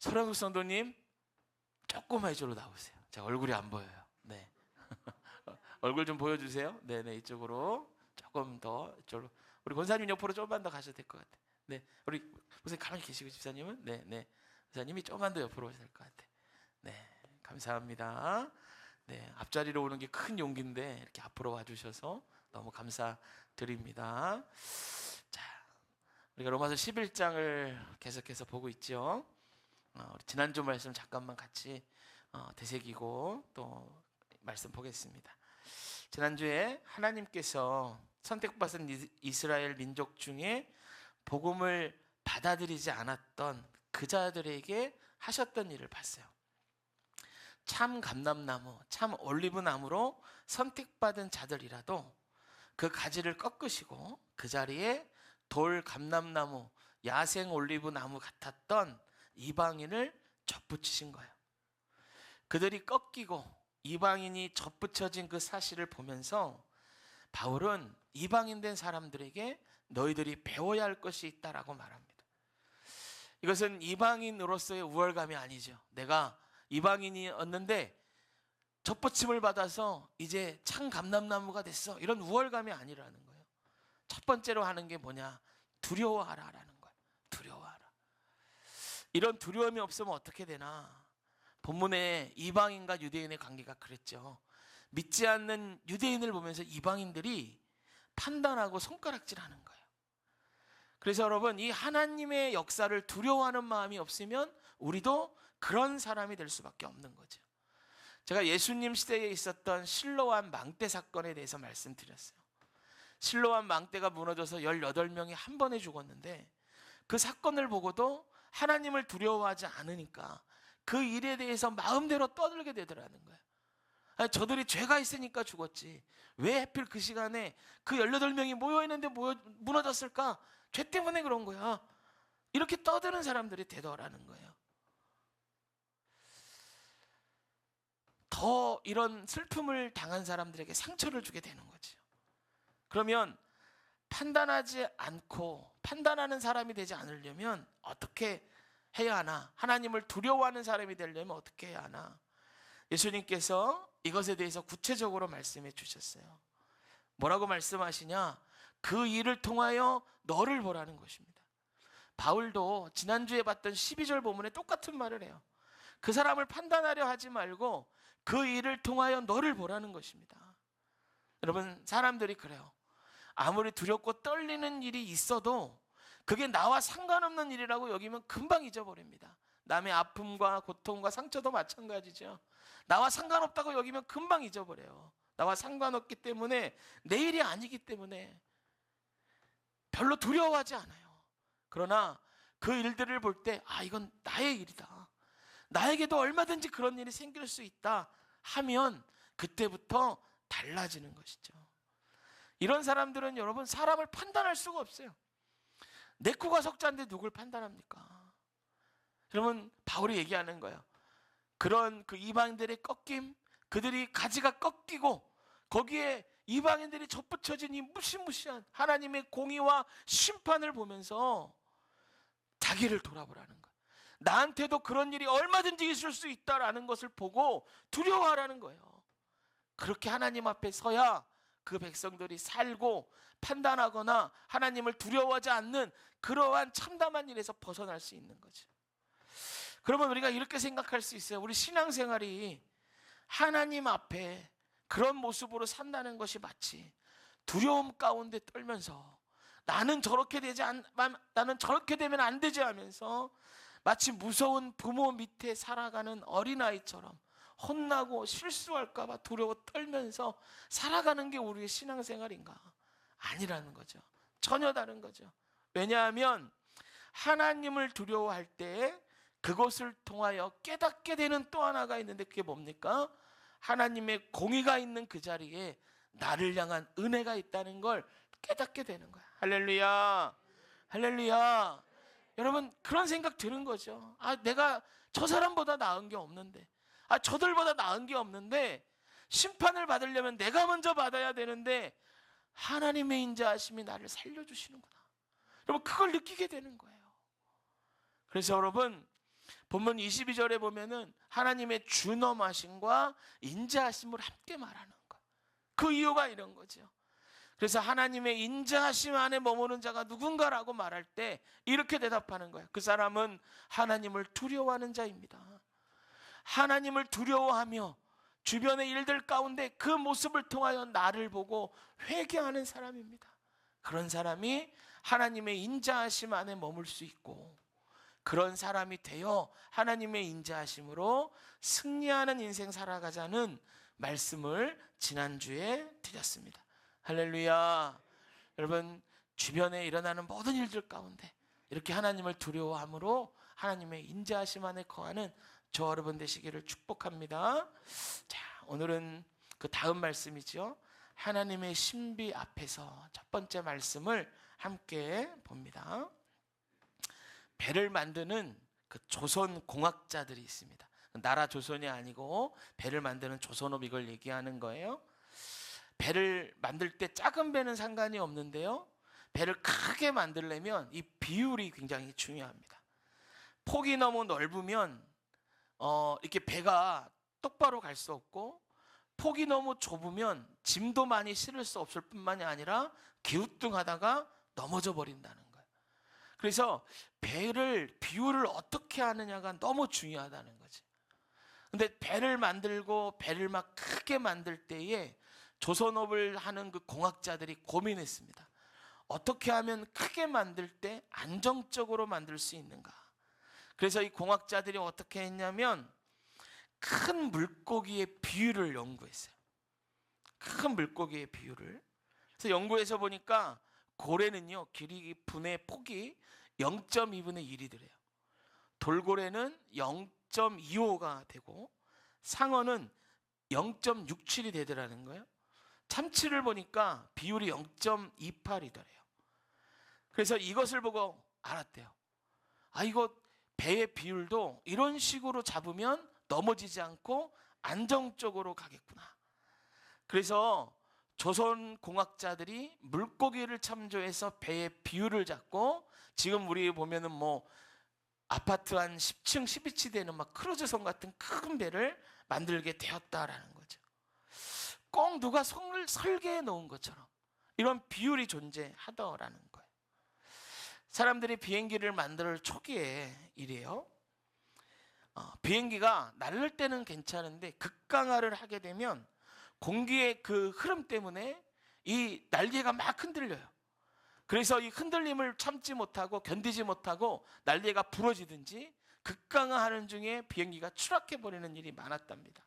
소량국 성도님, 조금만 이쪽으로 나오세요. 제가 얼굴이 안 보여요. 네. 얼굴 좀 보여주세요. 네네, 이쪽으로 조금 더 이쪽으로. 우리 권사님 옆으로 조금만 더 가셔도 될 것 같아요. 네, 우리 선생님 가만히 계시고 집사님은 네, 권사님이 조금만 더 옆으로 오셔야 될 것 같아요. 네, 감사합니다. 네, 앞자리로 오는 게 큰 용기인데 이렇게 앞으로 와주셔서 너무 감사드립니다. 자, 우리가 로마서 11장을 계속해서 보고 있죠. 우리 지난주 말씀 잠깐만 같이 되새기고 또 말씀 보겠습니다. 지난주에 하나님께서 선택받은 이스라엘 민족 중에 복음을 받아들이지 않았던 그 자들에게 하셨던 일을 봤어요. 참 감람나무, 참 올리브나무로 선택받은 자들이라도 그 가지를 꺾으시고 그 자리에 돌 감람나무, 야생 올리브나무 같았던 이방인을 접붙이신 거예요. 그들이 꺾이고 이방인이 접붙여진 그 사실을 보면서 바울은 이방인 된 사람들에게 너희들이 배워야 할 것이 있다라고 말합니다. 이것은 이방인으로서의 우월감이 아니죠. 내가 이방인이었는데 접붙임을 받아서 이제 참 감람나무가 됐어, 이런 우월감이 아니라는 거예요. 첫 번째로 하는 게 뭐냐? 두려워하라라는 거예요. 두려워하라. 이런 두려움이 없으면 어떻게 되나? 본문에 이방인과 유대인의 관계가 그랬죠. 믿지 않는 유대인을 보면서 이방인들이 판단하고 손가락질하는 거예요. 그래서 여러분, 이 하나님의 역사를 두려워하는 마음이 없으면 우리도 그런 사람이 될 수밖에 없는 거죠. 제가 예수님 시대에 있었던 실로암 망대 사건에 대해서 말씀드렸어요. 실로암 망대가 무너져서 18명이 한 번에 죽었는데 그 사건을 보고도 하나님을 두려워하지 않으니까 그 일에 대해서 마음대로 떠들게 되더라는 거예요. 아니, 저들이 죄가 있으니까 죽었지 왜 하필 그 시간에 그 18명이 모여있는데 무너졌을까? 죄 때문에 그런 거야. 이렇게 떠드는 사람들이 되더라는 거예요. 더 이런 슬픔을 당한 사람들에게 상처를 주게 되는 거죠. 그러면 판단하지 않고 판단하는 사람이 되지 않으려면 어떻게 해야 하나? 하나님을 두려워하는 사람이 되려면 어떻게 해야 하나? 예수님께서 이것에 대해서 구체적으로 말씀해 주셨어요. 뭐라고 말씀하시냐? 그 일을 통하여 너를 보라는 것입니다. 바울도 지난주에 봤던 12절 본문에 똑같은 말을 해요. 그 사람을 판단하려 하지 말고 그 일을 통하여 너를 보라는 것입니다. 여러분, 사람들이 그래요. 아무리 두렵고 떨리는 일이 있어도 그게 나와 상관없는 일이라고 여기면 금방 잊어버립니다. 남의 아픔과 고통과 상처도 마찬가지죠. 나와 상관없다고 여기면 금방 잊어버려요. 나와 상관없기 때문에, 내 일이 아니기 때문에 별로 두려워하지 않아요. 그러나 그 일들을 볼 때 이건 나의 일이다, 나에게도 얼마든지 그런 일이 생길 수 있다 하면 그때부터 달라지는 것이죠. 이런 사람들은 여러분, 사람을 판단할 수가 없어요. 내 코가 석자인데 누굴 판단합니까? 여러분, 바울이 얘기하는 거예요. 그런 그 이방인들의 꺾임, 그들이 가지가 꺾이고 거기에 이방인들이 접붙여진 이 무시무시한 하나님의 공의와 심판을 보면서 자기를 돌아보라는 거예요. 나한테도 그런 일이 얼마든지 있을 수 있다라는 것을 보고 두려워하라는 거예요. 그렇게 하나님 앞에 서야 그 백성들이 살고 판단하거나 하나님을 두려워하지 않는 그러한 참담한 일에서 벗어날 수 있는 거죠. 그러면 우리가 이렇게 생각할 수 있어요. 우리 신앙생활이 하나님 앞에 그런 모습으로 산다는 것이 마치 두려움 가운데 떨면서 나는 저렇게 되면 안 되지 하면서 마치 무서운 부모 밑에 살아가는 어린아이처럼 혼나고 실수할까 봐 두려워 떨면서 살아가는 게 우리의 신앙생활인가? 아니라는 거죠. 전혀 다른 거죠. 왜냐하면 하나님을 두려워할 때 그것을 통하여 깨닫게 되는 또 하나가 있는데, 그게 뭡니까? 하나님의 공의가 있는 그 자리에 나를 향한 은혜가 있다는 걸 깨닫게 되는 거야. 할렐루야, 할렐루야. 여러분, 그런 생각 드는 거죠. 내가 저 사람보다 나은 게 없는데, 저들보다 나은 게 없는데 심판을 받으려면 내가 먼저 받아야 되는데 하나님의 인자하심이 나를 살려주시는구나. 여러분, 그걸 느끼게 되는 거예요. 그래서 여러분, 본문 22절에 보면은 하나님의 준엄하심과 인자하심을 함께 말하는 거예요. 그 이유가 이런 거죠. 그래서 하나님의 인자하심 안에 머무는 자가 누군가라고 말할 때 이렇게 대답하는 거예요. 그 사람은 하나님을 두려워하는 자입니다. 하나님을 두려워하며 주변의 일들 가운데 그 모습을 통하여 나를 보고 회개하는 사람입니다. 그런 사람이 하나님의 인자하심 안에 머물 수 있고, 그런 사람이 되어 하나님의 인자하심으로 승리하는 인생 살아가자는 말씀을 지난주에 드렸습니다. 할렐루야. 여러분, 주변에 일어나는 모든 일들 가운데 이렇게 하나님을 두려워함으로 하나님의 인자하심 안에 거하는 저 여러분 되시기를 축복합니다. 자, 오늘은 그 다음 말씀이죠. 하나님의 신비 앞에서 첫 번째 말씀을 함께 봅니다. 배를 만드는 그 조선 공학자들이 있습니다. 나라 조선이 아니고 배를 만드는 조선업 이걸 얘기하는 거예요. 배를 만들 때 작은 배는 상관이 없는데요, 배를 크게 만들려면 이 비율이 굉장히 중요합니다. 폭이 너무 넓으면 이렇게 배가 똑바로 갈 수 없고, 폭이 너무 좁으면 짐도 많이 실을 수 없을 뿐만이 아니라 기우뚱하다가 넘어져 버린다는 거예요. 그래서 배를 비율을 어떻게 하느냐가 너무 중요하다는 거지. 근데 배를 만들고 배를 막 크게 만들 때에 조선업을 하는 그 공학자들이 고민했습니다. 어떻게 하면 크게 만들 때 안정적으로 만들 수 있는가. 그래서 이 공학자들이 어떻게 했냐면 큰 물고기의 비율을 연구했어요. 큰 물고기의 비율을. 그래서 연구해서 보니까 고래는요, 분의 폭이 0.2분의 1이 되래요. 돌고래는 0.25가 되고 상어는 0.67이 되더라는 거예요. 참치를 보니까 비율이 0.28이더래요. 그래서 이것을 보고 알았대요. 이거 배의 비율도 이런 식으로 잡으면 넘어지지 않고 안정적으로 가겠구나. 그래서 조선 공학자들이 물고기를 참조해서 배의 비율을 잡고, 지금 우리 보면은 뭐 아파트 한 10층 12층 되는 막 크루즈선 같은 큰 배를 만들게 되었다라는 거죠. 꼭 누가 설계해 놓은 것처럼 이런 비율이 존재하더라는 거예요. 사람들이 비행기를 만들 초기에 이래요. 비행기가 날릴 때는 괜찮은데 급강하를 하게 되면 공기의 그 흐름 때문에 이 날개가 막 흔들려요. 그래서 이 흔들림을 참지 못하고 견디지 못하고 날개가 부러지든지 급강하하는 중에 비행기가 추락해 버리는 일이 많았답니다.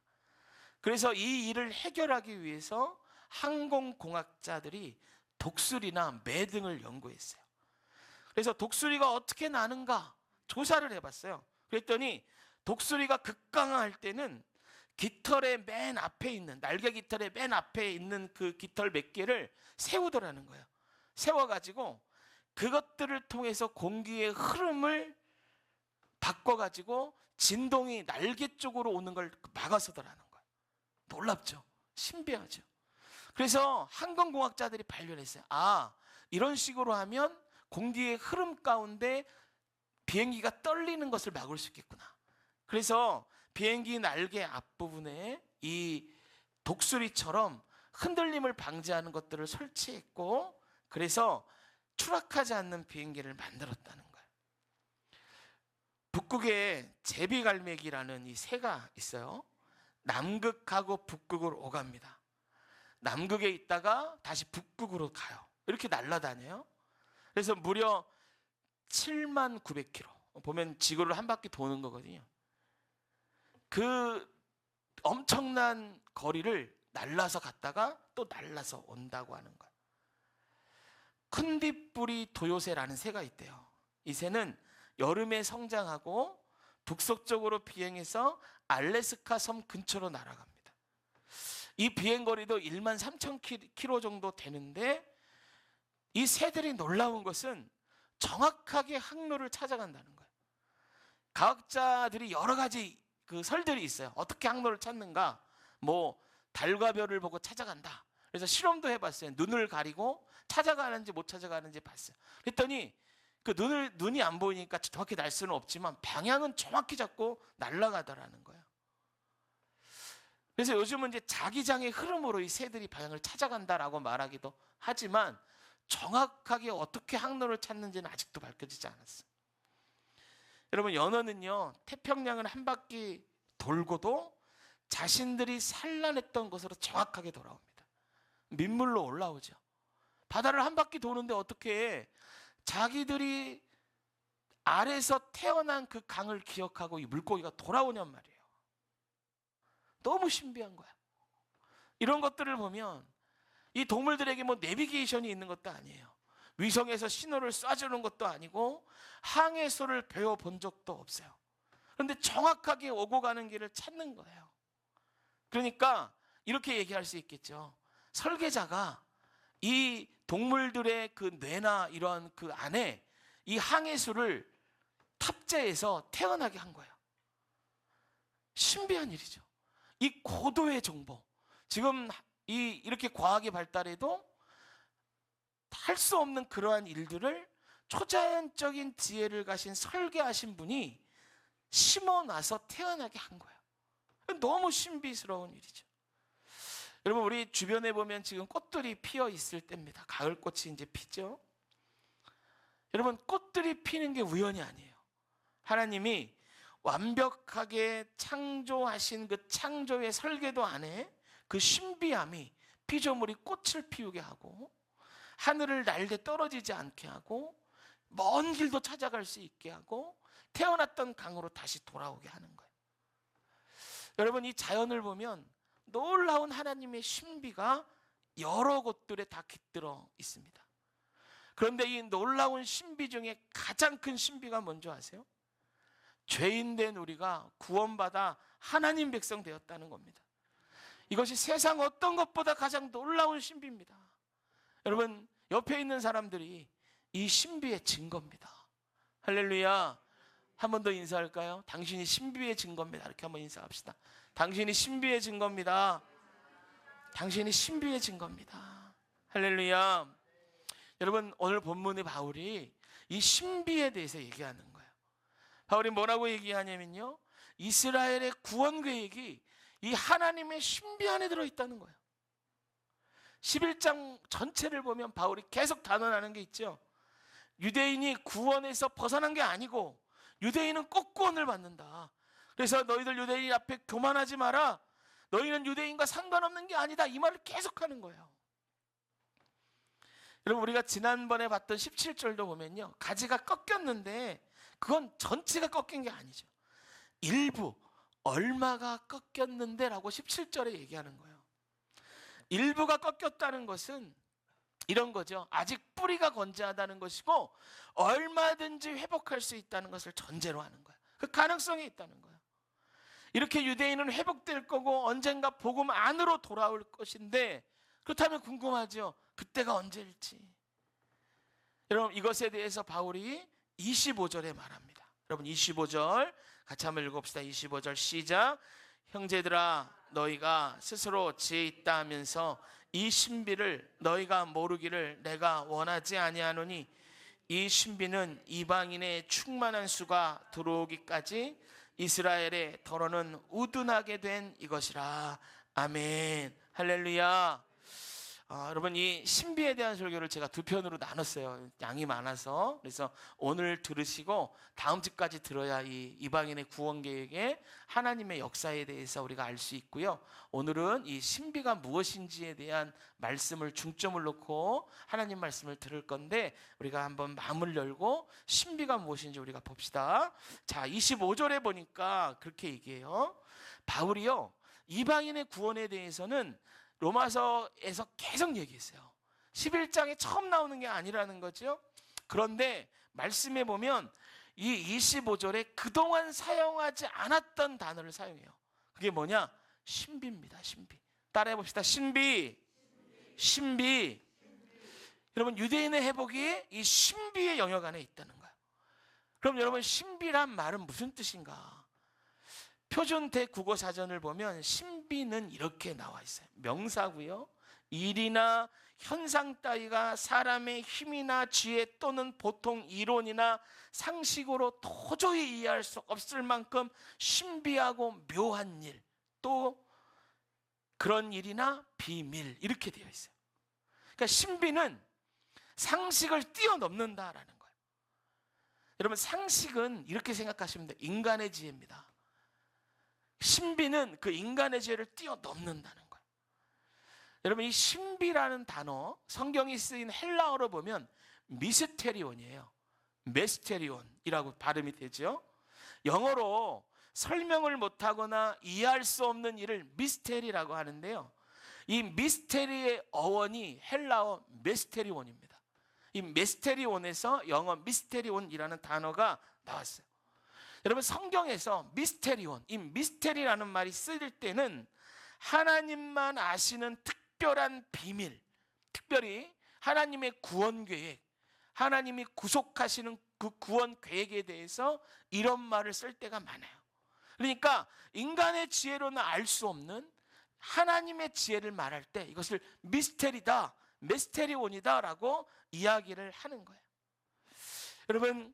그래서 이 일을 해결하기 위해서 항공공학자들이 독수리나 매 등을 연구했어요. 그래서 독수리가 어떻게 나는가 조사를 해봤어요. 그랬더니 독수리가 급강하할 때는 깃털의 맨 앞에 있는, 날개 깃털의 맨 앞에 있는 그 깃털 몇 개를 세우더라는 거예요. 세워가지고 그것들을 통해서 공기의 흐름을 바꿔가지고 진동이 날개 쪽으로 오는 걸 막아서더라는 거예요. 놀랍죠? 신비하죠? 그래서 항공공학자들이 발견했어요. 이런 식으로 하면 공기의 흐름 가운데 비행기가 떨리는 것을 막을 수 있겠구나. 그래서 비행기 날개 앞부분에 이 독수리처럼 흔들림을 방지하는 것들을 설치했고, 그래서 추락하지 않는 비행기를 만들었다는 거예요. 북극에 제비갈매기라는 이 새가 있어요. 남극하고 북극을 오갑니다. 남극에 있다가 다시 북극으로 가요. 이렇게 날아다녀요. 그래서 무려 79,900km, 보면 지구를 한 바퀴 도는 거거든요. 그 엄청난 거리를 날라서 갔다가 또 날라서 온다고 하는 거예요. 큰뒷부리 도요새라는 새가 있대요. 이 새는 여름에 성장하고 북서쪽으로 비행해서 알래스카 섬 근처로 날아갑니다. 이 비행거리도 13,000km 정도 되는데, 이 새들이 놀라운 것은 정확하게 항로를 찾아간다는 거예요. 과학자들이 여러 가지 그 설들이 있어요. 어떻게 항로를 찾는가? 뭐 달과 별을 보고 찾아간다. 그래서 실험도 해봤어요. 눈을 가리고 찾아가는지 못 찾아가는지 봤어요. 그랬더니 그 눈이 안 보이니까 정확히 날 수는 없지만 방향은 정확히 잡고 날아가더라는 거예요. 그래서 요즘은 이제 자기장의 흐름으로 이 새들이 방향을 찾아간다라고 말하기도 하지만 정확하게 어떻게 항로를 찾는지는 아직도 밝혀지지 않았어요. 여러분, 연어는요, 태평양을 한 바퀴 돌고도 자신들이 산란했던 곳으로 정확하게 돌아옵니다. 민물로 올라오죠. 바다를 한 바퀴 도는데 어떻게 자기들이 아래서 태어난 그 강을 기억하고 이 물고기가 돌아오냔 말이에요. 너무 신비한 거야. 이런 것들을 보면 이 동물들에게 뭐 내비게이션이 있는 것도 아니에요. 위성에서 신호를 쏴주는 것도 아니고 항해소를 배워본 적도 없어요. 그런데 정확하게 오고 가는 길을 찾는 거예요. 그러니까 이렇게 얘기할 수 있겠죠. 설계자가 이 동물들의 그 뇌나 이런 그 안에 이 항해수를 탑재해서 태어나게 한 거예요. 신비한 일이죠. 이 고도의 정보, 지금 이렇게 과학이 발달해도 할 수 없는 그러한 일들을 초자연적인 지혜를 가신 설계하신 분이 심어놔서 태어나게 한 거예요. 너무 신비스러운 일이죠. 여러분, 우리 주변에 보면 지금 꽃들이 피어 있을 때입니다. 가을꽃이 이제 피죠. 여러분, 꽃들이 피는 게 우연이 아니에요. 하나님이 완벽하게 창조하신 그 창조의 설계도 안에 그 신비함이 피조물이 꽃을 피우게 하고 하늘을 날되 떨어지지 않게 하고 먼 길도 찾아갈 수 있게 하고 태어났던 강으로 다시 돌아오게 하는 거예요. 여러분, 이 자연을 보면 놀라운 하나님의 신비가 여러 곳들에 다 깃들어 있습니다. 그런데 이 놀라운 신비 중에 가장 큰 신비가 뭔지 아세요? 죄인된 우리가 구원받아 하나님 백성 되었다는 겁니다. 이것이 세상 어떤 것보다 가장 놀라운 신비입니다. 여러분, 옆에 있는 사람들이 이 신비의 증거입니다. 할렐루야. 한 번 더 인사할까요? 당신이 신비의 증거입니다. 이렇게 한번 인사합시다. 당신이 신비의 증거입니다. 당신이 신비의 증거입니다. 할렐루야. 여러분, 오늘 본문의 바울이 이 신비에 대해서 얘기하는 거예요. 바울이 뭐라고 얘기하냐면요, 이스라엘의 구원 계획이 이 하나님의 신비 안에 들어있다는 거예요. 11장 전체를 보면 바울이 계속 단언하는 게 있죠. 유대인이 구원에서 벗어난 게 아니고 유대인은 꼭 구원을 받는다. 그래서 너희들 유대인 앞에 교만하지 마라. 너희는 유대인과 상관없는 게 아니다. 이 말을 계속하는 거예요. 여러분, 우리가 지난번에 봤던 17절도 보면요, 가지가 꺾였는데 그건 전체가 꺾인 게 아니죠. 일부, 얼마가 꺾였는데 라고 17절에 얘기하는 거예요. 일부가 꺾였다는 것은 이런 거죠. 아직 뿌리가 건재하다는 것이고 얼마든지 회복할 수 있다는 것을 전제로 하는 거예요. 그 가능성이 있다는 거예요. 이렇게 유대인은 회복될 거고 언젠가 복음 안으로 돌아올 것인데, 그렇다면 궁금하죠. 그때가 언제일지. 여러분, 이것에 대해서 바울이 25절에 말합니다. 여러분, 25절 같이 한번 읽어봅시다. 25절 시작. 형제들아, 너희가 스스로 지혜 있다 하면서 이 신비를 너희가 모르기를 내가 원하지 아니하노니 이 신비는 이방인의 충만한 수가 들어오기까지 이스라엘의 더러는 우둔하게 된 이것이라. 아멘. 할렐루야. 여러분, 이 신비에 대한 설교를 제가 두 편으로 나눴어요. 양이 많아서. 그래서 오늘 들으시고 다음 주까지 들어야 이 이방인의 구원 계획의 하나님의 역사에 대해서 우리가 알 수 있고요. 오늘은 이 신비가 무엇인지에 대한 말씀을 중점을 놓고 하나님 말씀을 들을 건데, 우리가 한번 마음을 열고 신비가 무엇인지 우리가 봅시다. 자, 25절에 보니까 그렇게 얘기해요. 바울이요, 이방인의 구원에 대해서는 로마서에서 계속 얘기했어요. 11장에 처음 나오는 게 아니라는 거죠. 그런데 말씀에 보면 이 25절에 그동안 사용하지 않았던 단어를 사용해요. 그게 뭐냐? 신비입니다. 신비. 따라해 봅시다. 신비. 신비. 여러분, 유대인의 회복이 이 신비의 영역 안에 있다는 거예요. 그럼 여러분, 신비란 말은 무슨 뜻인가? 표준 대국어 사전을 보면 신비는 이렇게 나와 있어요. 명사고요. 일이나 현상 따위가 사람의 힘이나 지혜 또는 보통 이론이나 상식으로 도저히 이해할 수 없을 만큼 신비하고 묘한 일, 또 그런 일이나 비밀, 이렇게 되어 있어요. 그러니까 신비는 상식을 뛰어넘는다라는 거예요. 여러분, 상식은 이렇게 생각하시면 돼요. 인간의 지혜입니다. 신비는 그 인간의 지혜를 뛰어넘는다는 거예요. 여러분, 이 신비라는 단어, 성경이 쓰인 헬라어로 보면 미스테리온이에요. 메스테리온이라고 발음이 되죠. 영어로 설명을 못하거나 이해할 수 없는 일을 미스테리라고 하는데요, 이 미스테리의 어원이 헬라어 메스테리온입니다. 이 메스테리온에서 영어 미스테리온이라는 단어가 나왔어요. 여러분, 성경에서 미스테리온, 이 미스테리라는 말이 쓰일 때는 하나님만 아시는 특별한 비밀, 특별히 하나님의 구원 계획, 하나님이 구속하시는 그 구원 계획에 대해서 이런 말을 쓸 때가 많아요. 그러니까 인간의 지혜로는 알 수 없는 하나님의 지혜를 말할 때 이것을 미스테리다, 메스테리온이다 라고 이야기를 하는 거예요. 여러분,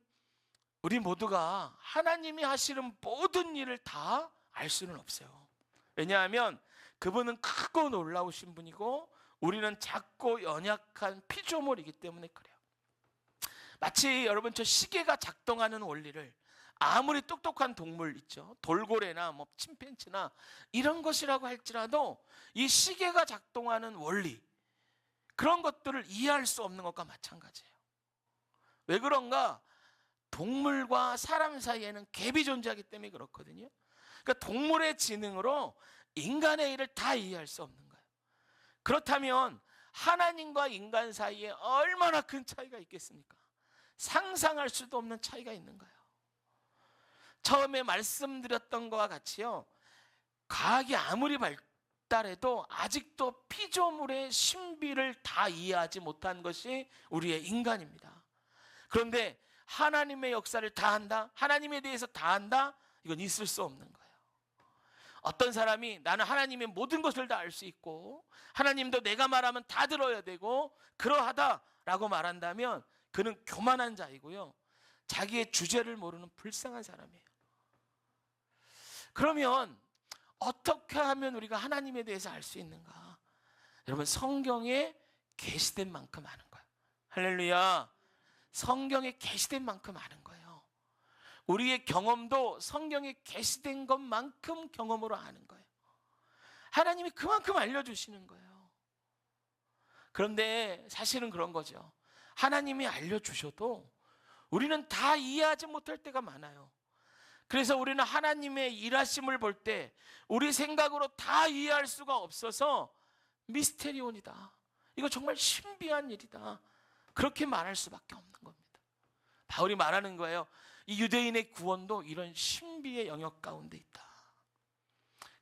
우리 모두가 하나님이 하시는 모든 일을 다 알 수는 없어요. 왜냐하면 그분은 크고 놀라우신 분이고 우리는 작고 연약한 피조물이기 때문에 그래요. 마치 여러분, 저 시계가 작동하는 원리를 아무리 똑똑한 동물 있죠, 돌고래나 뭐 침팬지나 이런 것이라고 할지라도 이 시계가 작동하는 원리, 그런 것들을 이해할 수 없는 것과 마찬가지예요. 왜 그런가? 동물과 사람 사이에는 갭이 존재하기 때문에 그렇거든요. 그러니까 동물의 지능으로 인간의 일을 다 이해할 수 없는 거예요. 그렇다면 하나님과 인간 사이에 얼마나 큰 차이가 있겠습니까? 상상할 수도 없는 차이가 있는 거예요. 처음에 말씀드렸던 것과 같이요, 과학이 아무리 발달해도 아직도 피조물의 신비를 다 이해하지 못한 것이 우리의 인간입니다. 그런데 하나님의 역사를 다 한다, 하나님에 대해서 다 한다, 이건 있을 수 없는 거예요. 어떤 사람이 나는 하나님의 모든 것을 다 알 수 있고 하나님도 내가 말하면 다 들어야 되고 그러하다라고 말한다면 그는 교만한 자이고요, 자기의 주제를 모르는 불쌍한 사람이에요. 그러면 어떻게 하면 우리가 하나님에 대해서 알 수 있는가? 여러분, 성경에 계시된 만큼 아는 거예요. 할렐루야. 성경에 계시된 만큼 아는 거예요. 우리의 경험도 성경에 계시된 것만큼 경험으로 아는 거예요. 하나님이 그만큼 알려주시는 거예요. 그런데 사실은 그런 거죠. 하나님이 알려주셔도 우리는 다 이해하지 못할 때가 많아요. 그래서 우리는 하나님의 일하심을 볼 때 우리 생각으로 다 이해할 수가 없어서 미스테리온이다, 이거 정말 신비한 일이다, 그렇게 말할 수밖에 없는 겁니다. 바울이 말하는 거예요. 이 유대인의 구원도 이런 신비의 영역 가운데 있다.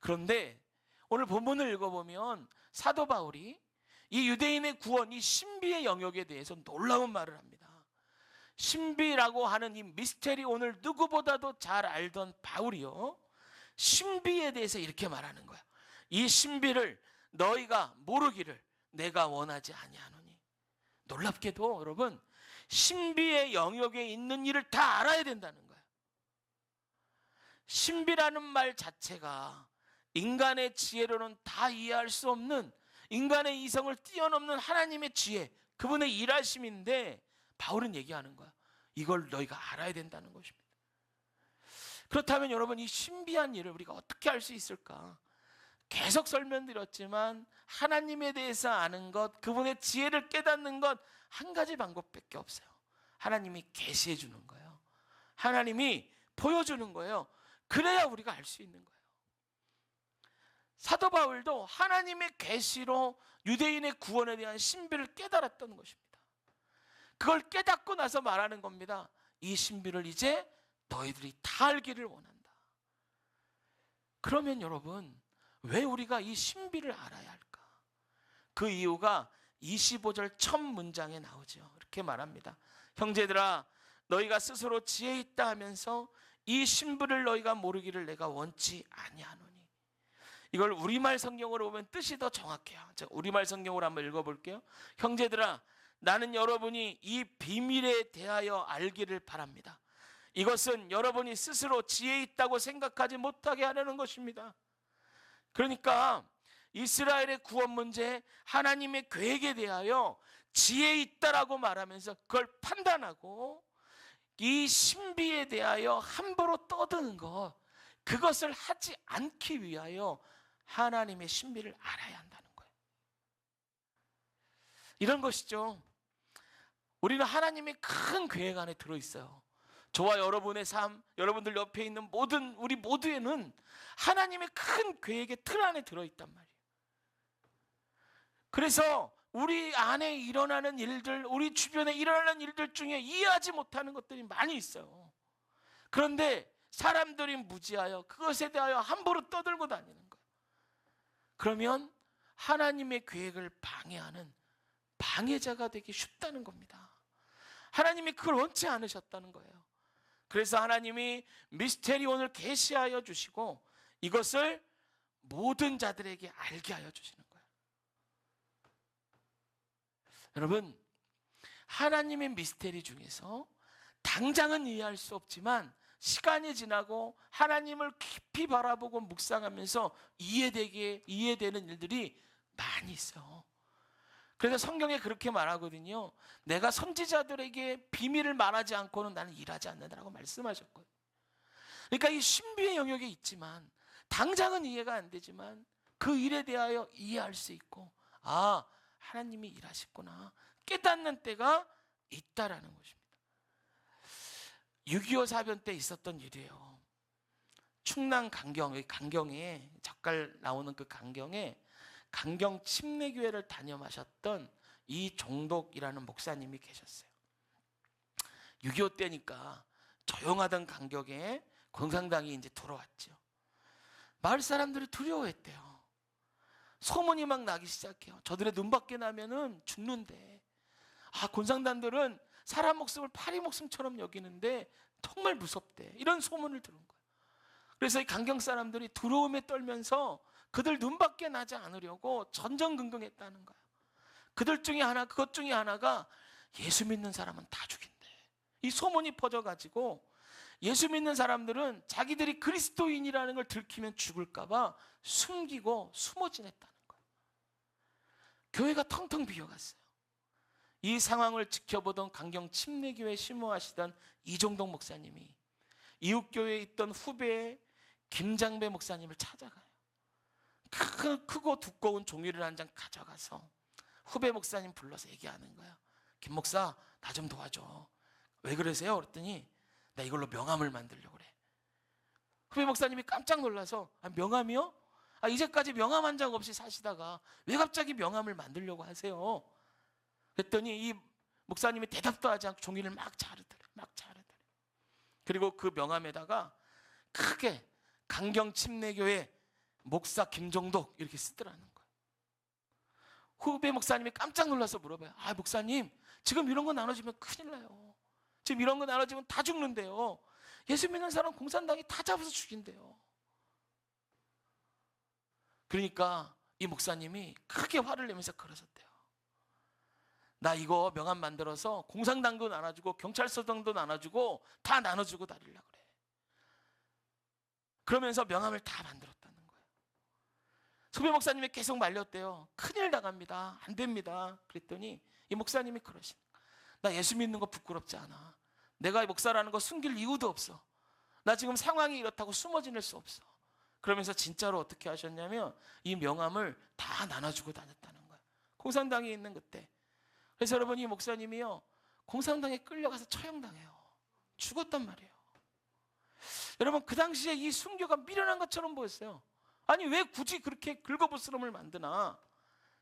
그런데 오늘 본문을 읽어보면 사도 바울이 이 유대인의 구원, 이 신비의 영역에 대해서 놀라운 말을 합니다. 신비라고 하는 이 미스테리온을 누구보다도 잘 알던 바울이요, 신비에 대해서 이렇게 말하는 거야. 이 신비를 너희가 모르기를 내가 원하지 아니하노니. 놀랍게도 여러분, 신비의 영역에 있는 일을 다 알아야 된다는 거야. 신비라는 말 자체가 인간의 지혜로는 다 이해할 수 없는, 인간의 이성을 뛰어넘는 하나님의 지혜, 그분의 일하심인데 바울은 얘기하는 거야. 이걸 너희가 알아야 된다는 것입니다. 그렇다면 여러분, 이 신비한 일을 우리가 어떻게 알 수 있을까? 계속 설명드렸지만 하나님에 대해서 아는 것, 그분의 지혜를 깨닫는 것, 한 가지 방법밖에 없어요. 하나님이 계시해 주는 거예요. 하나님이 보여주는 거예요. 그래야 우리가 알 수 있는 거예요. 사도 바울도 하나님의 계시로 유대인의 구원에 대한 신비를 깨달았던 것입니다. 그걸 깨닫고 나서 말하는 겁니다. 이 신비를 이제 너희들이 다 알기를 원한다. 그러면 여러분, 왜 우리가 이 신비를 알아야 할까? 그 이유가 25절 첫 문장에 나오죠. 이렇게 말합니다. 형제들아, 너희가 스스로 지혜 있다 하면서 이 신비를 너희가 모르기를 내가 원치 아니하노니. 이걸 우리말 성경으로 보면 뜻이 더 정확해요. 제가 우리말 성경으로 한번 읽어볼게요. 형제들아, 나는 여러분이 이 비밀에 대하여 알기를 바랍니다. 이것은 여러분이 스스로 지혜 있다고 생각하지 못하게 하려는 것입니다. 그러니까 이스라엘의 구원 문제, 하나님의 계획에 대하여 지혜 있다라고 말하면서 그걸 판단하고 이 신비에 대하여 함부로 떠드는 것, 그것을 하지 않기 위하여 하나님의 신비를 알아야 한다는 거예요. 이런 것이죠. 우리는 하나님의 큰 계획 안에 들어있어요. 저와 여러분의 삶, 여러분들 옆에 있는 모든 우리 모두에는 하나님의 큰 계획의 틀 안에 들어있단 말이에요. 그래서 우리 안에 일어나는 일들, 우리 주변에 일어나는 일들 중에 이해하지 못하는 것들이 많이 있어요. 그런데 사람들이 무지하여 그것에 대하여 함부로 떠들고 다니는 거예요. 그러면 하나님의 계획을 방해하는 방해자가 되기 쉽다는 겁니다. 하나님이 그걸 원치 않으셨다는 거예요. 그래서 하나님이 미스테리 오늘 계시하여 주시고 이것을 모든 자들에게 알게 하여 주시는 거예요. 여러분, 하나님의 미스테리 중에서 당장은 이해할 수 없지만 시간이 지나고 하나님을 깊이 바라보고 묵상하면서 이해되는 일들이 많이 있어요. 그래서 성경에 그렇게 말하거든요. 내가 선지자들에게 비밀을 말하지 않고는 나는 일하지 않는다라고 말씀하셨거든요. 그러니까 이 신비의 영역에 있지만 당장은 이해가 안 되지만 그 일에 대하여 이해할 수 있고, 아, 하나님이 일하셨구나 깨닫는 때가 있다라는 것입니다. 6.25 사변 때 있었던 일이에요. 충남 강경에 젓갈 나오는 그 강경에 강경 침례교회를 단임하셨던 이종독이라는 목사님이 계셨어요. 6.25 때니까 조용하던 강경에 공산당이 이제 들어왔죠. 마을 사람들이 두려워했대요. 소문이 막 나기 시작해요. 저들의 눈밖에 나면은 죽는데, 공산당들은 사람 목숨을 파리 목숨처럼 여기는데 정말 무섭대. 이런 소문을 들은 거예요. 그래서 이 강경 사람들이 두려움에 떨면서 그들 눈밖에 나지 않으려고 전전긍긍했다는 거예요. 그것 중에 하나가 예수 믿는 사람은 다 죽인대. 이 소문이 퍼져가지고 예수 믿는 사람들은 자기들이 그리스도인이라는 걸 들키면 죽을까 봐 숨기고 숨어 지냈다는 거예요. 교회가 텅텅 비어갔어요. 이 상황을 지켜보던 강경 침례교회 심호하시던 이종동 목사님이 이웃교회에 있던 후배 김장배 목사님을 찾아가요. 크고 두꺼운 종이를 한 장 가져가서 후배 목사님 불러서 얘기하는 거예요. 김 목사, 나 좀 도와줘. 왜 그러세요? 그랬더니 나 이걸로 명함을 만들려고 그래. 후배 목사님이 깜짝 놀라서, 명함이요? 이제까지 명함 한 장 없이 사시다가 왜 갑자기 명함을 만들려고 하세요? 그랬더니 이 목사님이 대답도 하지 않고 종이를 막 자르더래. 그리고 그 명함에다가 크게 강경 침례교회 목사 김종독 이렇게 쓰더라는 거예요. 후배 목사님이 깜짝 놀라서 물어봐요. 목사님, 지금 이런 거 나눠주면 큰일 나요. 지금 이런 거 나눠주면 다 죽는데요. 예수 믿는 사람 공산당이 다 잡아서 죽인대요. 그러니까 이 목사님이 크게 화를 내면서 그러셨대요. 나 이거 명함 만들어서 공산당도 나눠주고 경찰서당도 나눠주고 다 나눠주고 다니려고 그래. 그러면서 명함을 다 만들었다는 거예요. 소배 목사님이 계속 말렸대요. 큰일 나갑니다. 안 됩니다. 그랬더니 이 목사님이 그러신 거예요. 나 예수 믿는 거 부끄럽지 않아. 내가 목사라는 거 숨길 이유도 없어. 나 지금 상황이 이렇다고 숨어 지낼 수 없어. 그러면서 진짜로 어떻게 하셨냐면 이 명함을 다 나눠주고 다녔다는 거예요. 공산당에 있는 그때. 그래서 여러분, 이 목사님이요, 공산당에 끌려가서 처형당해요. 죽었단 말이에요. 여러분, 그 당시에 이 순교가 미련한 것처럼 보였어요. 아니, 왜 굳이 그렇게 긁어부스럼을 만드나?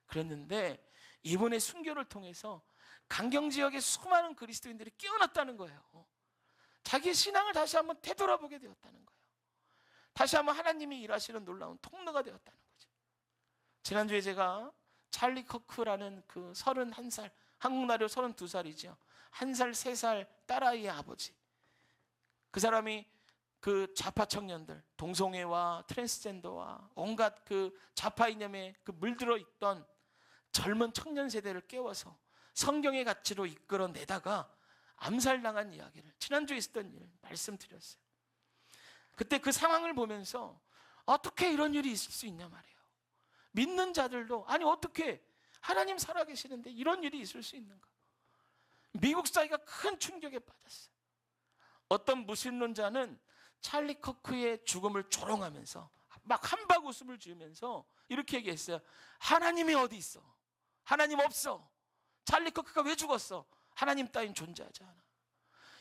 그랬는데 이번에 순교를 통해서 강경 지역의 수많은 그리스도인들이 깨어났다는 거예요. 자기의 신앙을 다시 한번 되돌아보게 되었다는 거예요. 다시 한번 하나님이 일하시는 놀라운 통로가 되었다는 거죠. 지난주에 제가 찰리 커크라는 그 31살, 한국 나이로 32살이죠. 1살, 3살 딸아이의 아버지. 그 사람이 그 좌파 청년들, 동성애와 트랜스젠더와 온갖 그 좌파 이념에 그 물들어 있던 젊은 청년 세대를 깨워서 성경의 가치로 이끌어내다가 암살당한 이야기를 지난주에 있었던 일 말씀드렸어요. 그때 그 상황을 보면서 어떻게 이런 일이 있을 수 있냐 말이에요. 믿는 자들도 아니 어떻게 하나님 살아계시는데 이런 일이 있을 수 있는가. 미국 사회가 큰 충격에 빠졌어요. 어떤 무신론자는 찰리 커크의 죽음을 조롱하면서 막 한박 웃음을 지으면서 이렇게 얘기했어요. 하나님이 어디 있어? 하나님 없어. 찰리 커크가 왜 죽었어? 하나님 따윈 존재하지 않아.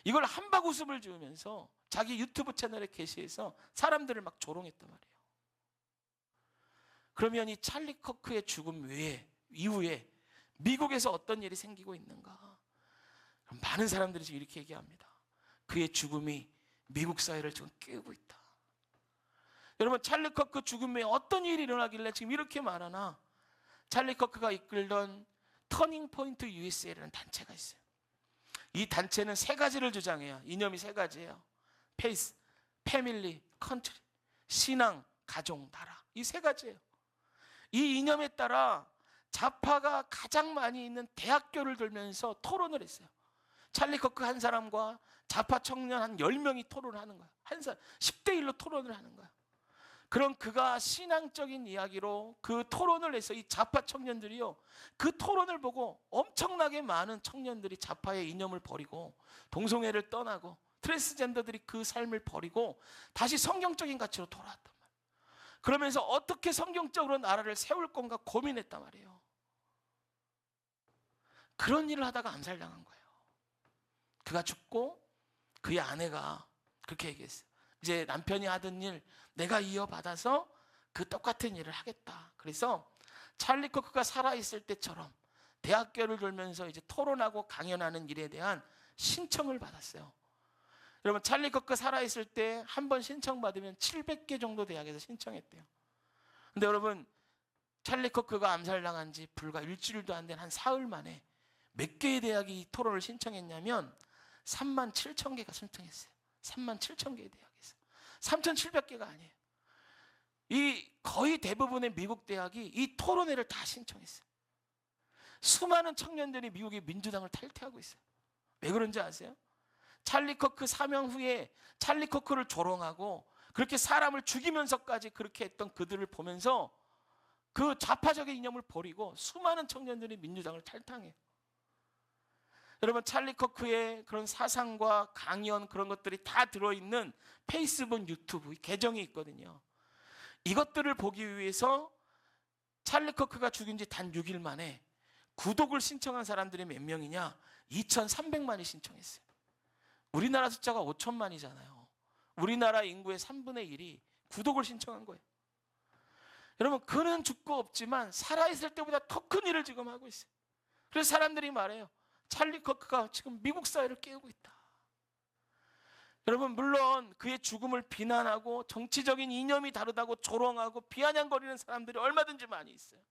이걸 한박 웃음을 지으면서 자기 유튜브 채널에 게시해서 사람들을 막 조롱했단 말이에요. 그러면 이 찰리 커크의 죽음 이후에 미국에서 어떤 일이 생기고 있는가? 많은 사람들이 지금 이렇게 얘기합니다. 그의 죽음이 미국 사회를 지금 깨우고 있다. 여러분, 찰리 커크 죽음 후에 어떤 일이 일어나길래 지금 이렇게 말하나? 찰리 커크가 이끌던 터닝 포인트 USA라는 단체가 있어요. 이 단체는 세 가지를 주장해요. 이념이 세 가지예요. 페이스, 패밀리, 컨트리. 신앙, 가족, 나라. 이 세 가지예요. 이 이념에 따라 좌파가 가장 많이 있는 대학교를 돌면서 토론을 했어요. 찰리 커크 한 사람과 좌파 청년 한 10명이 토론을 하는 거야. 한 사람 10대 1로 토론을 하는 거야. 그럼 그가 신앙적인 이야기로 그 토론을 해서 이 좌파 청년들이요, 그 토론을 보고 엄청나게 많은 청년들이 좌파의 이념을 버리고 동성애를 떠나고 트랜스젠더들이 그 삶을 버리고 다시 성경적인 가치로 돌아왔단 말이에요. 그러면서 어떻게 성경적으로 나라를 세울 건가 고민했단 말이에요. 그런 일을 하다가 암살당한 거예요. 그가 죽고 그의 아내가 그렇게 얘기했어요. 이제 남편이 하던 일 내가 이어받아서 그 똑같은 일을 하겠다. 그래서 찰리 커크가 살아있을 때처럼 대학교를 돌면서 이제 토론하고 강연하는 일에 대한 신청을 받았어요. 여러분, 찰리 커크 살아있을 때 한 번 신청받으면 700개 정도 대학에서 신청했대요. 근데 여러분, 찰리 커크가 암살당한 지 불과 일주일도 안 된 한 사흘 만에 몇 개의 대학이 이 토론을 신청했냐면 37,000개가 신청했어요. 37,000개의 대학에서 3,700개가 아니에요. 이 거의 대부분의 미국 대학이 이 토론회를 다 신청했어요. 수많은 청년들이 미국의 민주당을 탈퇴하고 있어요. 왜 그런지 아세요? 찰리 커크 사명 후에 찰리 커크를 조롱하고 그렇게 사람을 죽이면서까지 그렇게 했던 그들을 보면서 그 좌파적인 이념을 버리고 수많은 청년들이 민주당을 탈당해요. 여러분, 찰리 커크의 그런 사상과 강연 그런 것들이 다 들어있는 페이스북, 유튜브 계정이 있거든요. 이것들을 보기 위해서 찰리 커크가 죽인 지 단 6일 만에 구독을 신청한 사람들이 몇 명이냐? 2,300만이 신청했어요. 우리나라 숫자가 5천만이잖아요. 우리나라 인구의 3분의 1이 구독을 신청한 거예요. 여러분, 그는 죽고 없지만 살아있을 때보다 더 큰 일을 지금 하고 있어요. 그래서 사람들이 말해요. 찰리 커크가 지금 미국 사회를 깨우고 있다. 여러분, 물론 그의 죽음을 비난하고 정치적인 이념이 다르다고 조롱하고 비아냥거리는 사람들이 얼마든지 많이 있어요.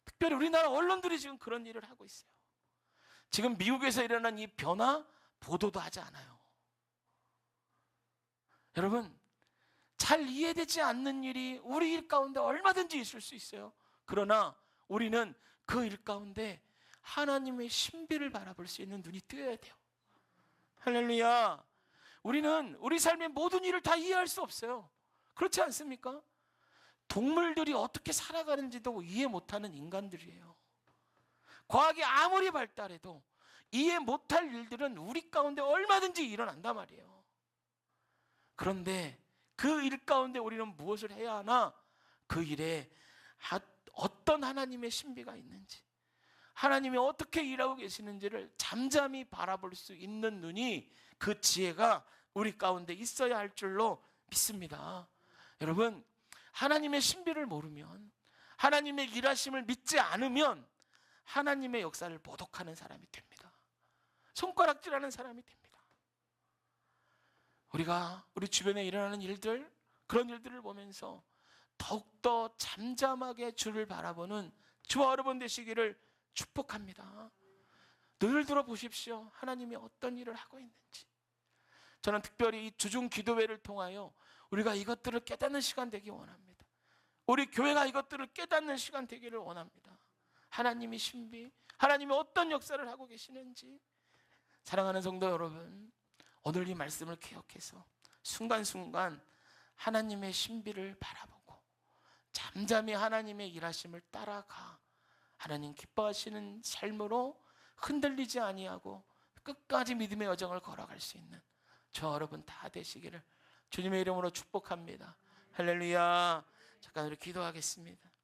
특별히 우리나라 언론들이 지금 그런 일을 하고 있어요. 지금 미국에서 일어난 이 변화 보도도 하지 않아요. 여러분, 잘 이해되지 않는 일이 우리 일 가운데 얼마든지 있을 수 있어요. 그러나 우리는 그 일 가운데 하나님의 신비를 바라볼 수 있는 눈이 뜨여야 돼요. 할렐루야. 우리는 우리 삶의 모든 일을 다 이해할 수 없어요. 그렇지 않습니까? 동물들이 어떻게 살아가는지도 이해 못하는 인간들이에요. 과학이 아무리 발달해도 이해 못할 일들은 우리 가운데 얼마든지 일어난단 말이에요. 그런데 그 일 가운데 우리는 무엇을 해야 하나? 그 일에 어떤 하나님의 신비가 있는지, 하나님이 어떻게 일하고 계시는지를 잠잠히 바라볼 수 있는 눈이, 그 지혜가 우리 가운데 있어야 할 줄로 믿습니다. 여러분, 하나님의 신비를 모르면, 하나님의 일하심을 믿지 않으면 하나님의 역사를 모독하는 사람이 됩니다. 손가락질하는 사람이 됩니다. 우리가 우리 주변에 일어나는 일들, 그런 일들을 보면서 더욱더 잠잠하게 주를 바라보는 저와 여러분 되시기를 축복합니다. 늘 들어보십시오. 하나님이 어떤 일을 하고 있는지. 저는 특별히 이 주중 기도회를 통하여 우리가 이것들을 깨닫는 시간 되기 원합니다. 우리 교회가 이것들을 깨닫는 시간 되기를 원합니다. 하나님의 신비, 하나님이 어떤 역사를 하고 계시는지. 사랑하는 성도 여러분, 오늘 이 말씀을 기억해서 순간순간 하나님의 신비를 바라보고 잠잠히 하나님의 일하심을 따라가 하나님 기뻐하시는 삶으로 흔들리지 아니하고 끝까지 믿음의 여정을 걸어갈 수 있는 저 여러분 다 되시기를 주님의 이름으로 축복합니다. 할렐루야. 잠깐 우리 기도하겠습니다.